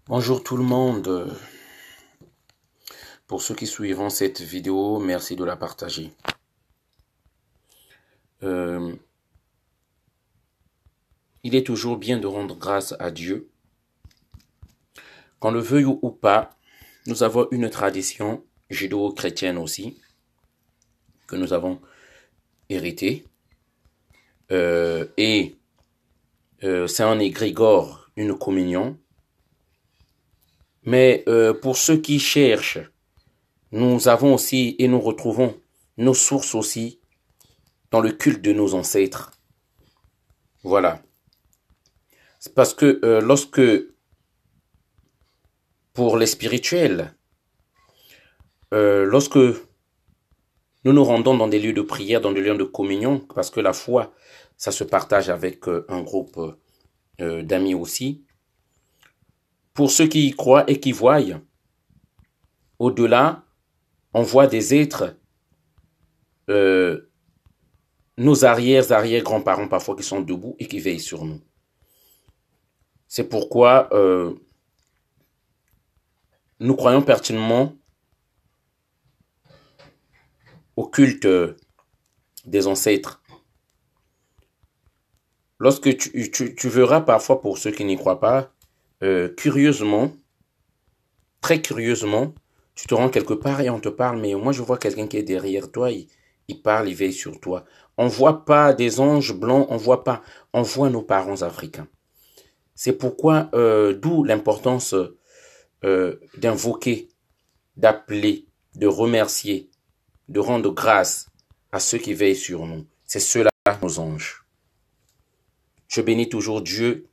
Bonjour tout le monde. Pour ceux qui suivront cette vidéo, merci de la partager. Il est toujours bien de rendre grâce à Dieu. Qu'on le veuille ou pas, nous avons une tradition judéo-chrétienne aussi, que nous avons héritée. C'est un égrégore, une communion. Mais pour ceux qui cherchent, nous avons aussi et nous retrouvons nos sources aussi dans le culte de nos ancêtres. Voilà. C'est parce que lorsque, pour les spirituels, lorsque nous nous rendons dans des lieux de prière, dans des lieux de communion, parce que la foi, ça se partage avec un groupe d'amis aussi. Pour ceux qui y croient et qui voient, au-delà, on voit des êtres, nos arrière-grands-parents parfois qui sont debout et qui veillent sur nous. C'est pourquoi nous croyons pertinemment au culte des ancêtres. Lorsque tu verras parfois, pour ceux qui n'y croient pas, curieusement, très curieusement, tu te rends quelque part et on te parle, mais moi je vois quelqu'un qui est derrière toi, il parle, il veille sur toi. On voit pas des anges blancs, on voit nos parents africains. C'est pourquoi, d'où l'importance d'invoquer, d'appeler, de remercier, de rendre grâce à ceux qui veillent sur nous. C'est ceux-là, nos anges. Je bénis toujours Dieu,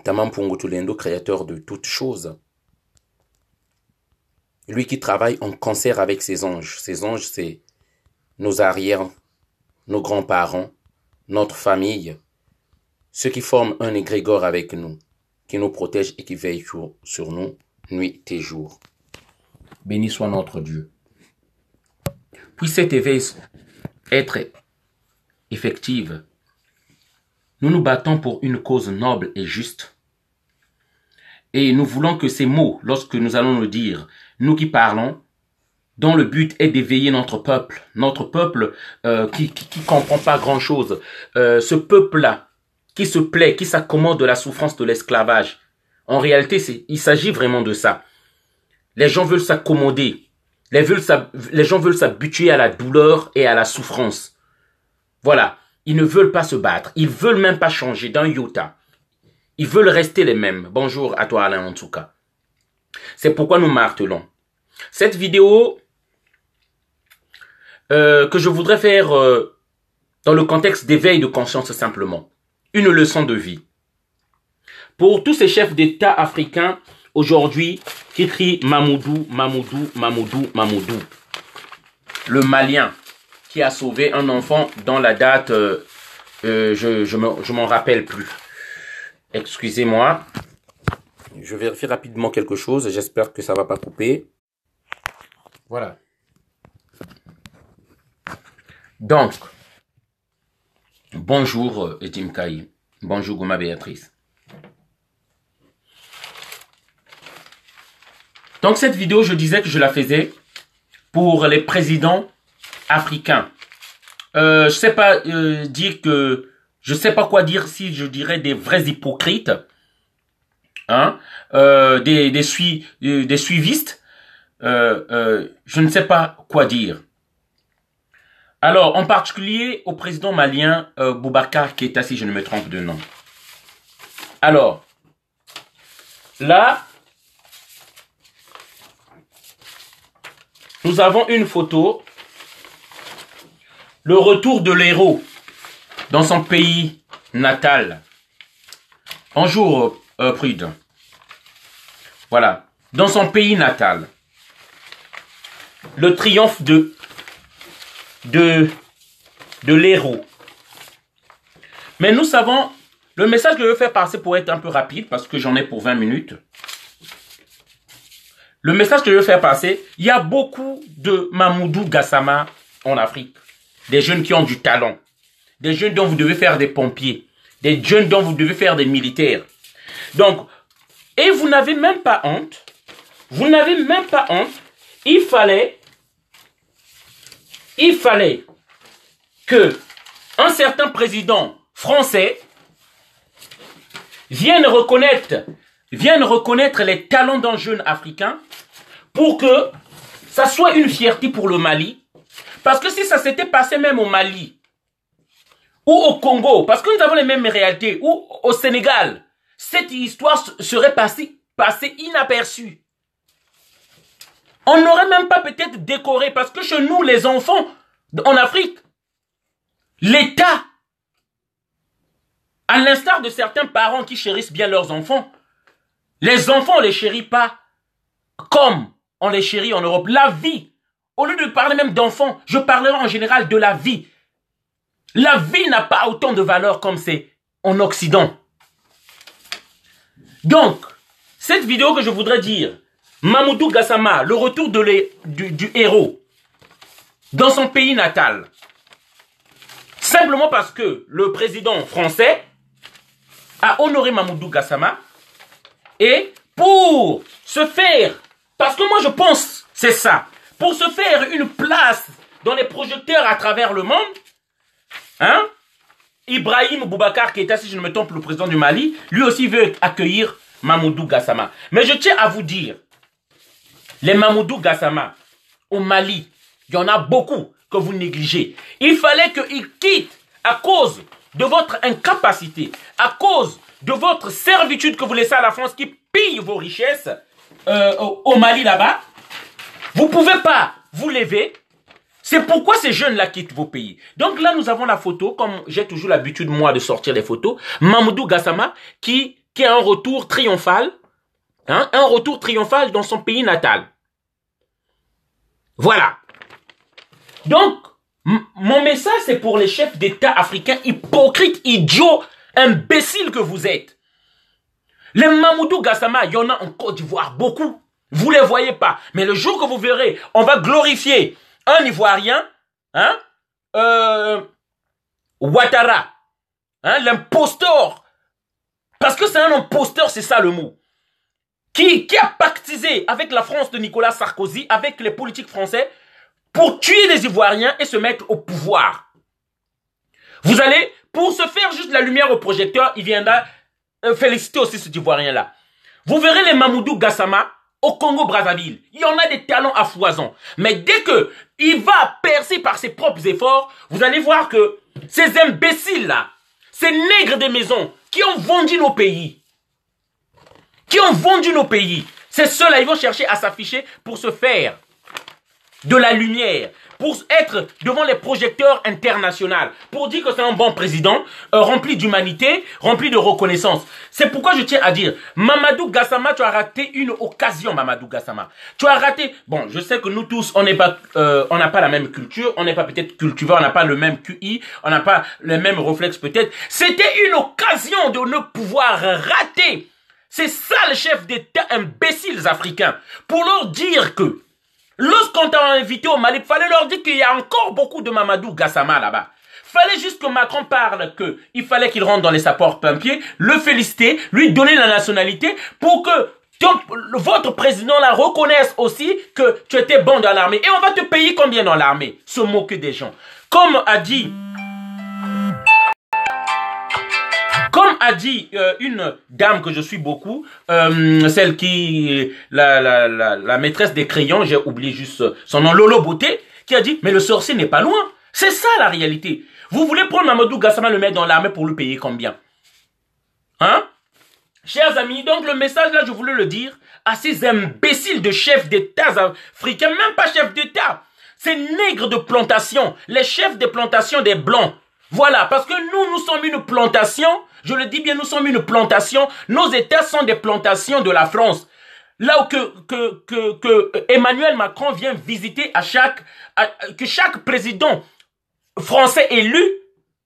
Tamam Pungutulendo, créateur de toutes choses. Lui qui travaille en concert avec ses anges. Ses anges, c'est nos arrières, nos grands-parents, notre famille, ceux qui forment un égrégore avec nous, qui nous protègent et qui veillent sur nous, nuit et jour. Béni soit notre Dieu. Puis cet éveil être effective, nous nous battons pour une cause noble et juste. Et nous voulons que ces mots, lorsque nous allons nous dire, nous qui parlons, dont le but est d'éveiller notre peuple qui comprend pas grand-chose, ce peuple-là, qui se plaît, qui s'accommode de la souffrance de l'esclavage. En réalité, il s'agit vraiment de ça. Les gens veulent s'accommoder, les gens veulent s'habituer à la douleur et à la souffrance. Voilà, ils ne veulent pas se battre, ils veulent même pas changer d'un iota. Ils veulent rester les mêmes. Bonjour à toi Alain en tout cas. C'est pourquoi nous martelons. Cette vidéo que je voudrais faire dans le contexte d'éveil de conscience simplement. Une leçon de vie. Pour tous ces chefs d'État africains aujourd'hui qui crient Mamoudou, Mamoudou, Mamoudou, Mamoudou. Le Malien qui a sauvé un enfant dans la date, je m'en rappelle plus. Excusez-moi, je vérifie rapidement quelque chose, j'espère que ça va pas couper. Voilà. Donc, bonjour Edim Kaï, bonjour Goma Béatrice. Donc cette vidéo, je disais que je la faisais pour les présidents africains. Je sais pas dire que... Je ne sais pas quoi dire si je dirais des vrais hypocrites, hein, des suivistes, je ne sais pas quoi dire. Alors, en particulier au président malien Boubacar Keïta, si je ne me trompe de nom. Alors, là, nous avons une photo, le retour de l'héros dans son pays natal. Bonjour, Prude. Voilà. Dans son pays natal. Le triomphe de l'héros. Mais nous savons, le message que je veux faire passer pour être un peu rapide, parce que j'en ai pour 20 minutes. Le message que je veux faire passer, il y a beaucoup de Mamoudou Gassama en Afrique. Des jeunes qui ont du talent. Des jeunes dont vous devez faire des pompiers, des jeunes dont vous devez faire des militaires. Donc, Et vous n'avez même pas honte. Vous n'avez même pas honte. Il fallait que un certain président français vienne reconnaître les talents d'un jeune Africain pour que ça soit une fierté pour le Mali. Parce que si ça s'était passé même au Mali ou au Congo, parce que nous avons les mêmes réalités, ou au Sénégal, cette histoire serait passée inaperçue. On n'aurait même pas peut-être décoré, parce que chez nous, les enfants, en Afrique, l'État, à l'instar de certains parents qui chérissent bien leurs enfants, les enfants, on ne les chérit pas comme on les chérit en Europe. La vie, au lieu de parler même d'enfants, je parlerai en général de la vie. La vie n'a pas autant de valeur comme c'est en Occident. Donc, cette vidéo que je voudrais dire, Mamoudou Gassama, le retour du héros dans son pays natal. Simplement parce que le président français a honoré Mamoudou Gassama et pour se faire, parce que moi je pense c'est ça, pour se faire une place dans les projecteurs à travers le monde, hein, Ibrahim Boubacar Keïta, si je ne me trompe, le président du Mali, lui aussi veut accueillir Mamoudou Gassama. Mais je tiens à vous dire, les Mamoudou Gassama au Mali, il y en a beaucoup que vous négligez. Il fallait qu'ils quittent à cause de votre incapacité, à cause de votre servitude que vous laissez à la France qui pille vos richesses au Mali là-bas. Vous ne pouvez pas vous lever. C'est pourquoi ces jeunes-là quittent vos pays. Donc là, nous avons la photo, comme j'ai toujours l'habitude, moi, de sortir les photos. Mamoudou Gassama qui a un retour triomphal. Hein, un retour triomphal dans son pays natal. Voilà. Donc, mon message, c'est pour les chefs d'État africains hypocrites, idiots, imbéciles que vous êtes. Les Mamoudou Gassama, il y en a en Côte d'Ivoire, beaucoup. Vous ne les voyez pas. Mais le jour que vous verrez, on va glorifier un Ivoirien, hein, Ouattara, hein, l'imposteur. Parce que c'est un imposteur, c'est ça le mot. Qui a pactisé avec la France de Nicolas Sarkozy, avec les politiques français, pour tuer les Ivoiriens et se mettre au pouvoir. Vous allez, pour se faire juste la lumière au projecteur, il viendra féliciter aussi cet Ivoirien-là. Vous verrez les Mamoudou Gassama au Congo-Brazzaville. Il y en a des talents à foison. Mais dès que il va percer par ses propres efforts, vous allez voir que ces imbéciles-là, ces nègres des maisons qui ont vendu nos pays, c'est ceux-là, ils vont chercher à s'afficher pour se faire de la lumière, pour être devant les projecteurs internationaux, pour dire que c'est un bon président, rempli d'humanité, rempli de reconnaissance. C'est pourquoi je tiens à dire, Mamadou Gassama, tu as raté une occasion, Mamadou Gassama. Tu as raté, bon, je sais que nous tous, on n'a pas la même culture, on n'est pas peut-être cultivé, on n'a pas le même QI, on n'a pas le même réflexe peut-être. C'était une occasion de ne pouvoir rater. C'est ça le chef d'État imbéciles africains, pour leur dire que lorsqu'on t'a invité au Mali, il fallait leur dire qu'il y a encore beaucoup de Mamadou Gassama là-bas. Fallait juste que Macron parle qu'il fallait qu'il rentre dans les sapeurs-pompiers, le féliciter, lui donner la nationalité pour que votre président la reconnaisse aussi que tu étais bon dans l'armée. Et on va te payer combien dans l'armée? Se moquer des gens. Comme a dit une dame que je suis beaucoup, celle qui, la maîtresse des crayons, j'ai oublié juste son nom, Lolo Beauté, qui a dit, mais le sorcier n'est pas loin. C'est ça la réalité. Vous voulez prendre Mamadou Gassama, le mettre dans l'armée pour lui payer combien? Hein? Chers amis, donc le message là, je voulais le dire à ces imbéciles de chefs d'État africains, même pas chefs d'État, ces nègres de plantation, les chefs des plantations des Blancs. Voilà, parce que nous sommes une plantation, je le dis bien, nous sommes une plantation, nos États sont des plantations de la France. Là où que Emmanuel Macron vient visiter que chaque président français élu,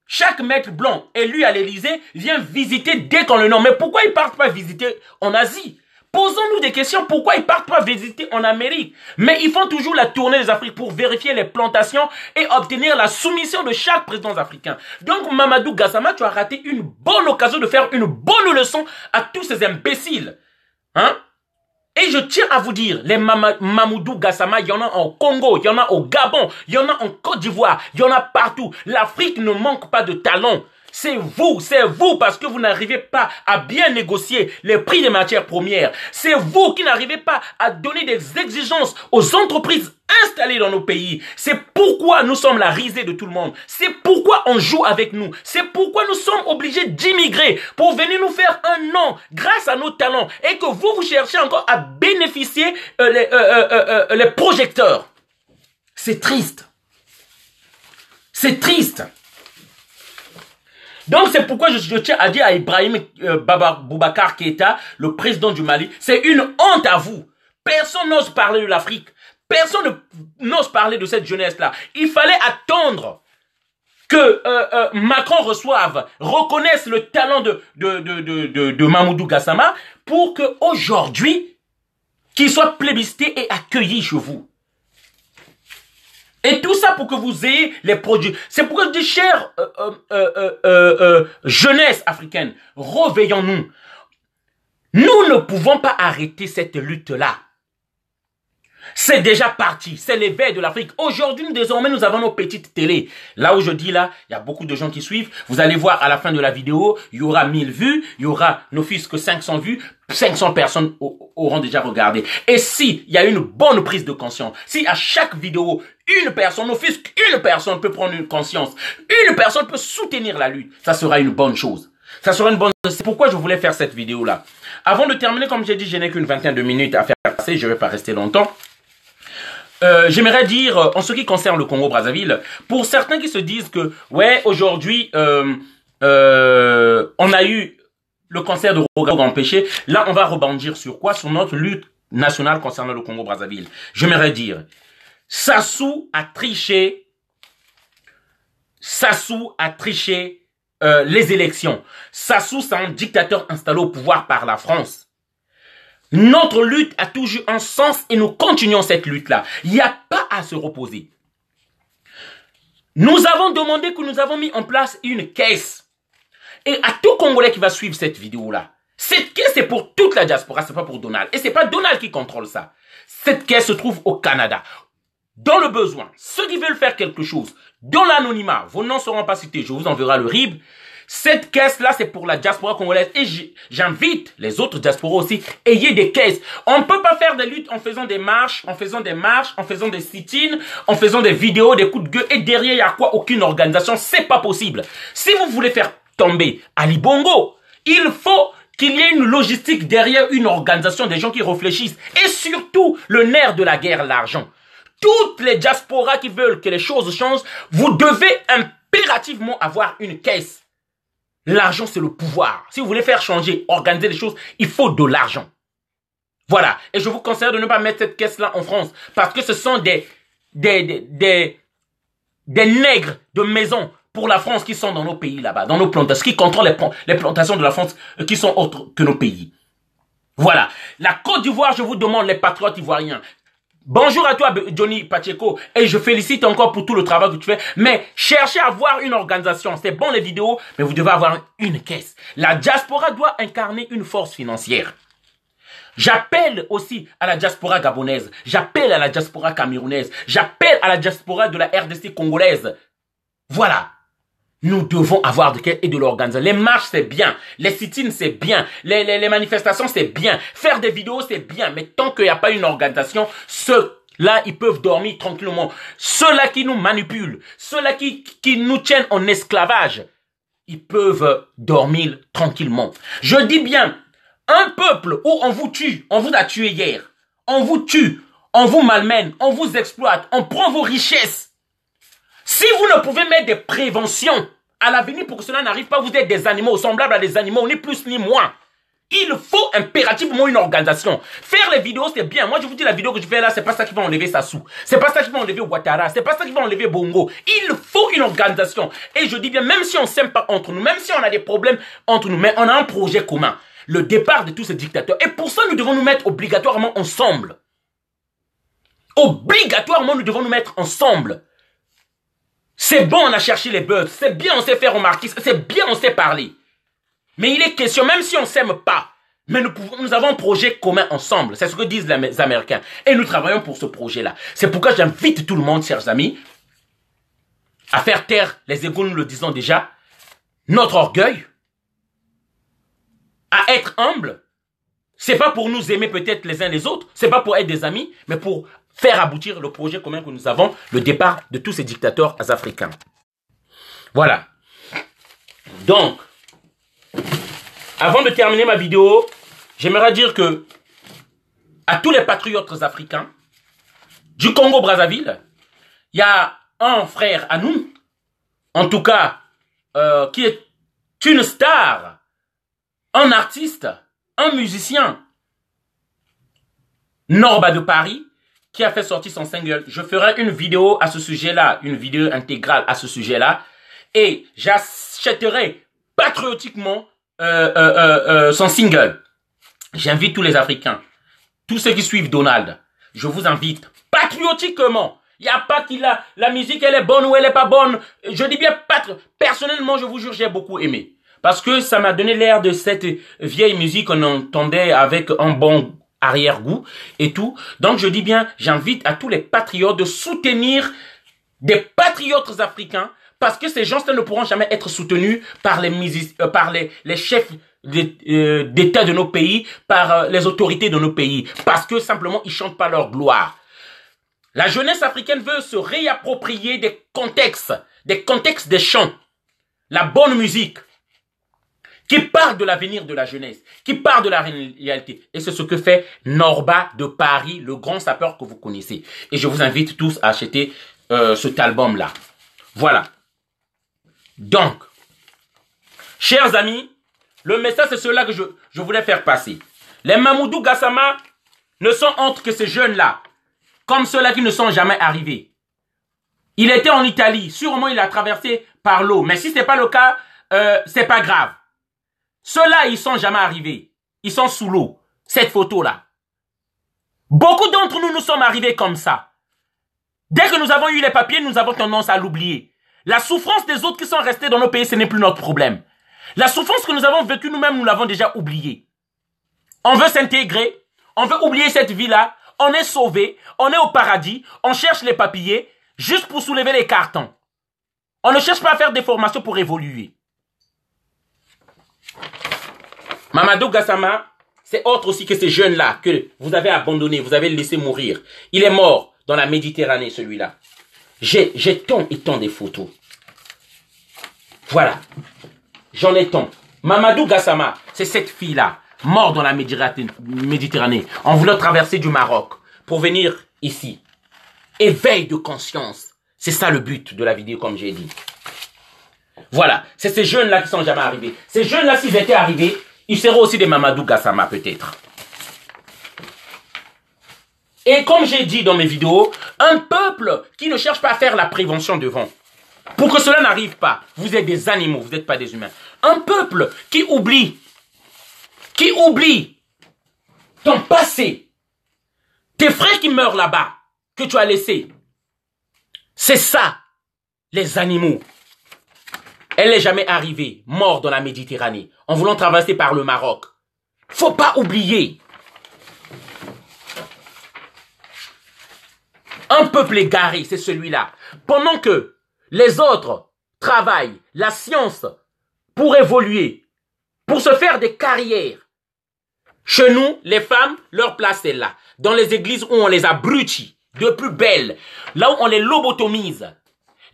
chaque maître blanc élu à l'Élysée vient visiter dès qu'on le nomme. Mais pourquoi ils ne partent pas visiter en Asie? Posons-nous des questions, pourquoi ils ne partent pas visiter en Amérique? Mais ils font toujours la tournée des Afriques pour vérifier les plantations et obtenir la soumission de chaque président africain. Donc Mamadou Gassama, tu as raté une bonne occasion de faire une bonne leçon à tous ces imbéciles. Hein? Et je tiens à vous dire, les Mamoudou Gassama, il y en a en Congo, il y en a au Gabon, il y en a en Côte d'Ivoire, il y en a partout. L'Afrique ne manque pas de talent. C'est vous, parce que vous n'arrivez pas à bien négocier les prix des matières premières. C'est vous qui n'arrivez pas à donner des exigences aux entreprises installées dans nos pays. C'est pourquoi nous sommes la risée de tout le monde. C'est pourquoi on joue avec nous. C'est pourquoi nous sommes obligés d'immigrer pour venir nous faire un nom grâce à nos talents et que vous cherchez encore à bénéficier les projecteurs. C'est triste. C'est triste. Donc c'est pourquoi je tiens à dire à Ibrahim Boubacar Keïta, le président du Mali, c'est une honte à vous. Personne n'ose parler de l'Afrique. Personne n'ose parler de cette jeunesse-là. Il fallait attendre que Macron reconnaisse le talent de Mamoudou Gassama pour qu'aujourd'hui, qu'il soit plébiscité et accueilli chez vous. Et tout ça pour que vous ayez les produits. C'est pourquoi je dis, chère jeunesse africaine, réveillons-nous. Nous ne pouvons pas arrêter cette lutte-là. C'est déjà parti. C'est l'éveil de l'Afrique. Aujourd'hui, désormais, nous avons nos petites télés. Là où je dis là, il y a beaucoup de gens qui suivent. Vous allez voir à la fin de la vidéo, il y aura 1000 vues, il y aura n'office que 500 vues. 500 personnes auront déjà regardé. Et si il y a une bonne prise de conscience, si à chaque vidéo, une personne peut prendre une conscience, une personne peut soutenir la lutte, ça sera une bonne chose. Ça sera une bonne chose. C'est pourquoi je voulais faire cette vidéo-là. Avant de terminer, comme j'ai dit, je n'ai qu'une vingtaine de minutes à faire passer, je ne vais pas rester longtemps. J'aimerais dire, en ce qui concerne le Congo-Brazzaville, pour certains qui se disent que, ouais, aujourd'hui, on a eu le cancer de Roga empêché, là, on va rebondir sur quoi? Sur notre lutte nationale concernant le Congo-Brazzaville. J'aimerais dire, Sassou a triché les élections. Sassou, c'est un dictateur installé au pouvoir par la France. Notre lutte a toujours un sens et nous continuons cette lutte-là. Il n'y a pas à se reposer. Nous avons demandé que nous avons mis en place une caisse. Et à tout Congolais qui va suivre cette vidéo-là, cette caisse est pour toute la diaspora, c'est pas pour Donald. Et c'est pas Donald qui contrôle ça. Cette caisse se trouve au Canada. Dans le besoin, ceux qui veulent faire quelque chose, dans l'anonymat, vos noms ne seront pas cités, je vous enverrai le RIB. Cette caisse-là, c'est pour la diaspora congolaise. Et j'invite les autres diasporas aussi, ayez des caisses. On ne peut pas faire des luttes en faisant des marches, en faisant des sit-ins, en faisant des vidéos, des coups de gueule. Et derrière, il n'y a quoi? Aucune organisation. C'est pas possible. Si vous voulez faire tomber Ali Bongo, il faut qu'il y ait une logistique derrière, une organisation, des gens qui réfléchissent. Et surtout, le nerf de la guerre, l'argent. Toutes les diasporas qui veulent que les choses changent, vous devez impérativement avoir une caisse. L'argent, c'est le pouvoir. Si vous voulez faire changer, organiser les choses, il faut de l'argent. Voilà. Et je vous conseille de ne pas mettre cette caisse-là en France. Parce que ce sont des nègres de maison pour la France qui sont dans nos pays là-bas, dans nos plantations, qui contrôlent les plantations de la France qui sont autres que nos pays. Voilà. La Côte d'Ivoire, je vous demande, les patriotes ivoiriens, bonjour à toi, Johnny Pacheco, et je félicite encore pour tout le travail que tu fais, mais cherchez à avoir une organisation. C'est bon les vidéos, mais vous devez avoir une caisse. La diaspora doit incarner une force financière. J'appelle aussi à la diaspora gabonaise, j'appelle à la diaspora camerounaise, j'appelle à la diaspora de la RDC congolaise. Voilà. Nous devons avoir de caisse et de l'organisation. Les marches, c'est bien. Les sit-ins, c'est bien. Les manifestations, c'est bien. Faire des vidéos, c'est bien. Mais tant qu'il n'y a pas une organisation, ceux-là, ils peuvent dormir tranquillement. Ceux-là qui nous manipulent, ceux-là qui nous tiennent en esclavage, ils peuvent dormir tranquillement. Je dis bien, un peuple où on vous tue, on vous a tué hier, on vous tue, on vous malmène, on vous exploite, on prend vos richesses. Si vous ne pouvez mettre des préventions à l'avenir pour que cela n'arrive pas, vous êtes des animaux semblables à des animaux, ni plus ni moins. Il faut impérativement une organisation. Faire les vidéos, c'est bien. Moi, je vous dis, la vidéo que je fais là, c'est pas ça qui va enlever Sassou. C'est pas ça qui va enlever Ouattara. C'est pas ça qui va enlever Bongo. Il faut une organisation. Et je dis bien, même si on s'aime pas entre nous, même si on a des problèmes entre nous, mais on a un projet commun. Le départ de tous ces dictateurs. Et pour ça, nous devons nous mettre obligatoirement ensemble. Obligatoirement, nous devons nous mettre ensemble. C'est bon, on a cherché les buzz. C'est bien, on sait faire remarquer. C'est bien, on sait parler. Mais il est question, même si on s'aime pas, Mais nous avons un projet commun ensemble. C'est ce que disent les Américains. Et nous travaillons pour ce projet-là. C'est pourquoi j'invite tout le monde, chers amis, à faire taire les égos, nous le disons déjà, notre orgueil, à être humble. C'est pas pour nous aimer peut-être les uns les autres, c'est pas pour être des amis, mais pour faire aboutir le projet commun que nous avons, le départ de tous ces dictateurs africains. Voilà. Donc, avant de terminer ma vidéo, j'aimerais dire que à tous les patriotes africains du Congo-Brazzaville, il y a un frère à nous, en tout cas, qui est une star, un artiste, un musicien, Norba de Paris, qui a fait sortir son single. Je ferai une vidéo à ce sujet-là, une vidéo intégrale à ce sujet-là, et j'achèterai patriotiquement son single. J'invite tous les Africains, tous ceux qui suivent Donald, je vous invite patriotiquement. Il n'y a pas qu'il a la musique, elle est bonne ou elle n'est pas bonne. Je dis bien personnellement, je vous jure, j'ai beaucoup aimé. Parce que ça m'a donné l'air de cette vieille musique qu'on entendait avec un bon arrière-goût et tout. Donc je dis bien, j'invite à tous les patriotes de soutenir des patriotes africains, parce que ces gens-là ne pourront jamais être soutenus par les chefs d'État de nos pays, par les autorités de nos pays, parce que simplement ils chantent pas leur gloire. La jeunesse africaine veut se réapproprier des contextes des chants, la bonne musique, qui parle de l'avenir de la jeunesse, qui parle de la réalité. Et c'est ce que fait Norba de Paris, le grand sapeur que vous connaissez. Et je vous invite tous à acheter cet album-là. Voilà. Donc, chers amis, le message c'est cela que je voulais faire passer. Les Mamoudou Gassama ne sont autres que ces jeunes-là, comme ceux-là qui ne sont jamais arrivés. Il était en Italie, sûrement il a traversé par l'eau, mais si ce n'est pas le cas, c'est pas grave. Ceux-là, ils sont jamais arrivés. Ils sont sous l'eau. Cette photo-là. Beaucoup d'entre nous, nous sommes arrivés comme ça. Dès que nous avons eu les papiers, nous avons tendance à l'oublier. La souffrance des autres qui sont restés dans nos pays, ce n'est plus notre problème. La souffrance que nous avons vécue nous-mêmes, nous l'avons déjà oubliée. On veut s'intégrer. On veut oublier cette vie-là. On est sauvé. On est au paradis. On cherche les papiers juste pour soulever les cartons. On ne cherche pas à faire des formations pour évoluer. Mamadou Gassama, c'est autre aussi que ces jeunes-là que vous avez abandonnés, vous avez laissé mourir. Il est mort dans la Méditerranée, celui-là. J'ai tant et tant de photos. Voilà. J'en ai tant. Mamadou Gassama, c'est cette fille-là, morte dans la Méditerranée, en voulant traverser du Maroc pour venir ici. Éveil de conscience. C'est ça le but de la vidéo, comme j'ai dit. Voilà. C'est ces jeunes-là qui sont jamais arrivés. Ces jeunes-là, s'ils étaient arrivés, ils seront aussi des Mamadou Gassama, peut-être. Et comme j'ai dit dans mes vidéos, un peuple qui ne cherche pas à faire la prévention devant. Pour que cela n'arrive pas, vous êtes des animaux, vous n'êtes pas des humains. Un peuple qui oublie ton passé, tes frères qui meurent là-bas, que tu as laissés. C'est ça, les animaux. Elle n'est jamais arrivée, morte dans la Méditerranée, en voulant traverser par le Maroc. Faut pas oublier. Un peuple égaré, c'est celui-là. Pendant que les autres travaillent la science pour évoluer, pour se faire des carrières. Chez nous, les femmes, leur place est là. Dans les églises où on les abrutit, de plus belles. Là où on les lobotomise.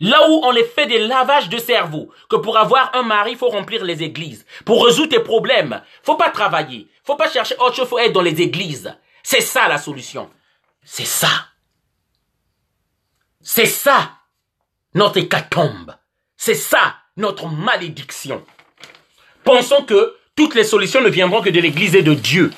Là où on les fait des lavages de cerveau, que pour avoir un mari, il faut remplir les églises. Pour résoudre tes problèmes, faut pas travailler, faut pas chercher autre chose, faut être dans les églises. C'est ça la solution. C'est ça. C'est ça notre hécatombe. C'est ça notre malédiction. Pensons que toutes les solutions ne viendront que de l'église et de Dieu.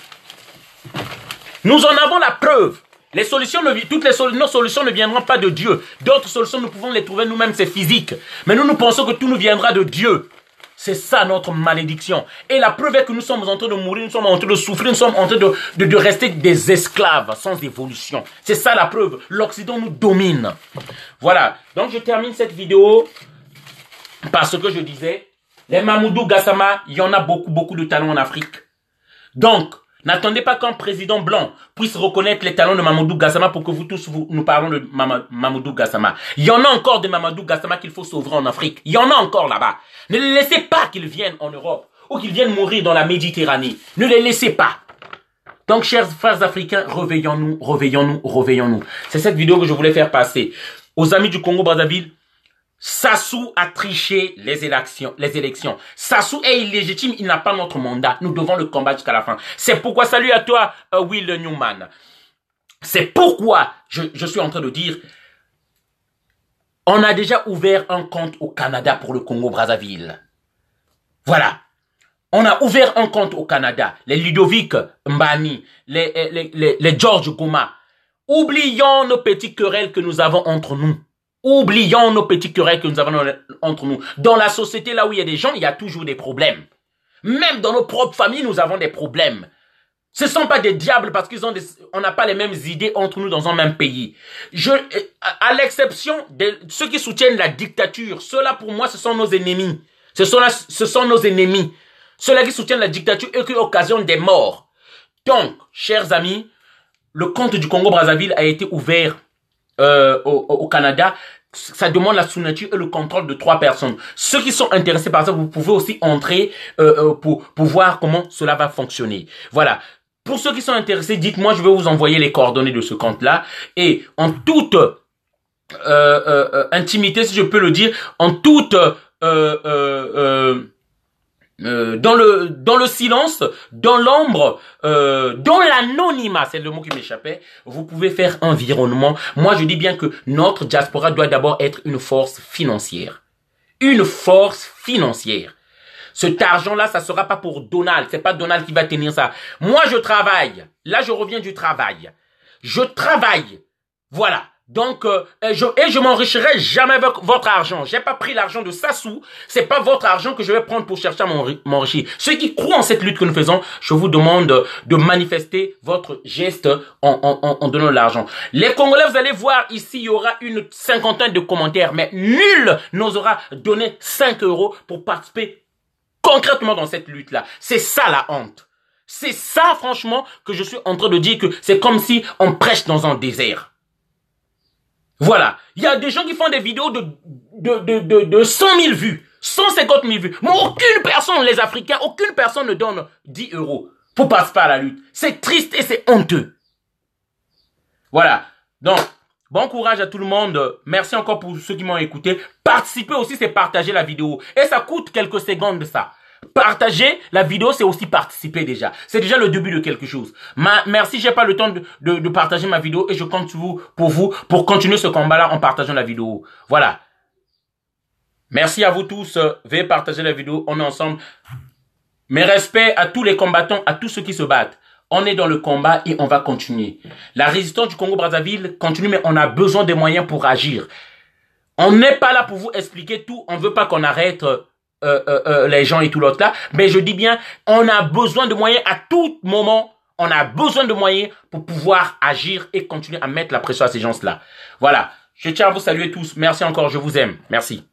Nous en avons la preuve. Nos solutions ne viendront pas de Dieu. D'autres solutions, nous pouvons les trouver nous-mêmes, c'est physique. Mais nous pensons que tout nous viendra de Dieu. C'est ça notre malédiction. Et la preuve est que nous sommes en train de mourir, nous sommes en train de souffrir, nous sommes en train de rester des esclaves sans évolution. C'est ça la preuve. L'Occident nous domine. Voilà. Donc je termine cette vidéo parce que je disais, les Mamoudou Gassama, il y en a beaucoup de talents en Afrique. Donc, n'attendez pas qu'un président blanc puisse reconnaître les talents de Mamadou Gassama pour que vous tous nous parlons de Mamadou Gassama. Il y en a encore de Mamadou Gassama qu'il faut sauver en Afrique. Il y en a encore là-bas. Ne les laissez pas qu'ils viennent en Europe ou qu'ils viennent mourir dans la Méditerranée. Ne les laissez pas. Donc, chers frères africains, réveillons-nous, réveillons-nous, réveillons-nous. C'est cette vidéo que je voulais faire passer. Aux amis du Congo-Brazzaville, Sassou a triché les élections. Sassou est illégitime, il n'a pas notre mandat. Nous devons le combattre jusqu'à la fin. C'est pourquoi, salut à toi, Will Newman. C'est pourquoi je suis en train de dire, on a déjà ouvert un compte au Canada pour le Congo-Brazzaville. Voilà. On a ouvert un compte au Canada. Les Ludovic Mbani, les George Goma. Oublions nos petites querelles que nous avons entre nous. Oublions nos petites querelles que nous avons entre nous. Dans la société, là où il y a des gens, il y a toujours des problèmes. Même dans nos propres familles, nous avons des problèmes. Ce ne sont pas des diables parce on n'a pas les mêmes idées entre nous dans un même pays. À l'exception de ceux qui soutiennent la dictature, ceux-là pour moi, ce sont nos ennemis. Ce sont nos ennemis. Ceux-là qui soutiennent la dictature et qui occasionnent des morts. Donc, chers amis, le compte du Congo-Brazzaville a été ouvert au Canada. Ça demande la signature et le contrôle de 3 personnes. Ceux qui sont intéressés par ça, vous pouvez aussi entrer pour voir comment cela va fonctionner. Voilà. Pour ceux qui sont intéressés, dites-moi, je vais vous envoyer les coordonnées de ce compte-là. Et en toute intimité, si je peux le dire, en toute... dans le silence, dans l'ombre, dans l'anonymat, c'est le mot qui m'échappait, vous pouvez faire environnement. Moi, je dis bien que notre diaspora doit d'abord être une force financière. Une force financière. Cet argent-là, ça sera pas pour Donald. C'est pas Donald qui va tenir ça. Moi, je travaille. Là, je reviens du travail. Je travaille. Voilà. Donc, je m'enrichirai jamais avec votre argent. J'ai pas pris l'argent de Sassou. C'est pas votre argent que je vais prendre pour chercher à m'enrichir. Ceux qui croient en cette lutte que nous faisons, je vous demande de manifester votre geste en donnant l'argent. Les Congolais, vous allez voir ici, il y aura une cinquantaine de commentaires, mais nul n'osera donner 5 € pour participer concrètement dans cette lutte-là. C'est ça la honte. C'est ça, franchement, que je suis en train de dire que c'est comme si on prêche dans un désert. Voilà. Il y a des gens qui font des vidéos de 100 000 vues, 150 000 vues. Mais aucune personne, les Africains, aucune personne ne donne 10 € pour participer à la lutte. C'est triste et c'est honteux. Voilà. Donc, bon courage à tout le monde. Merci encore pour ceux qui m'ont écouté. Participer aussi, c'est partager la vidéo. Et ça coûte quelques secondes de ça. Partager la vidéo, c'est aussi participer déjà. C'est déjà le début de quelque chose. Merci, j'ai pas le temps de partager ma vidéo et je compte sur vous pour continuer ce combat-là en partageant la vidéo. Voilà. Merci à vous tous. Veuillez partager la vidéo. On est ensemble. Mes respects à tous les combattants, à tous ceux qui se battent. On est dans le combat et on va continuer. La résistance du Congo-Brazzaville continue, mais on a besoin des moyens pour agir. On n'est pas là pour vous expliquer tout. On ne veut pas qu'on arrête les gens et tout l'autre là. Mais je dis bien, on a besoin de moyens à tout moment. On a besoin de moyens pour pouvoir agir et continuer à mettre la pression à ces gens-là. Voilà. Je tiens à vous saluer tous. Merci encore. Je vous aime. Merci.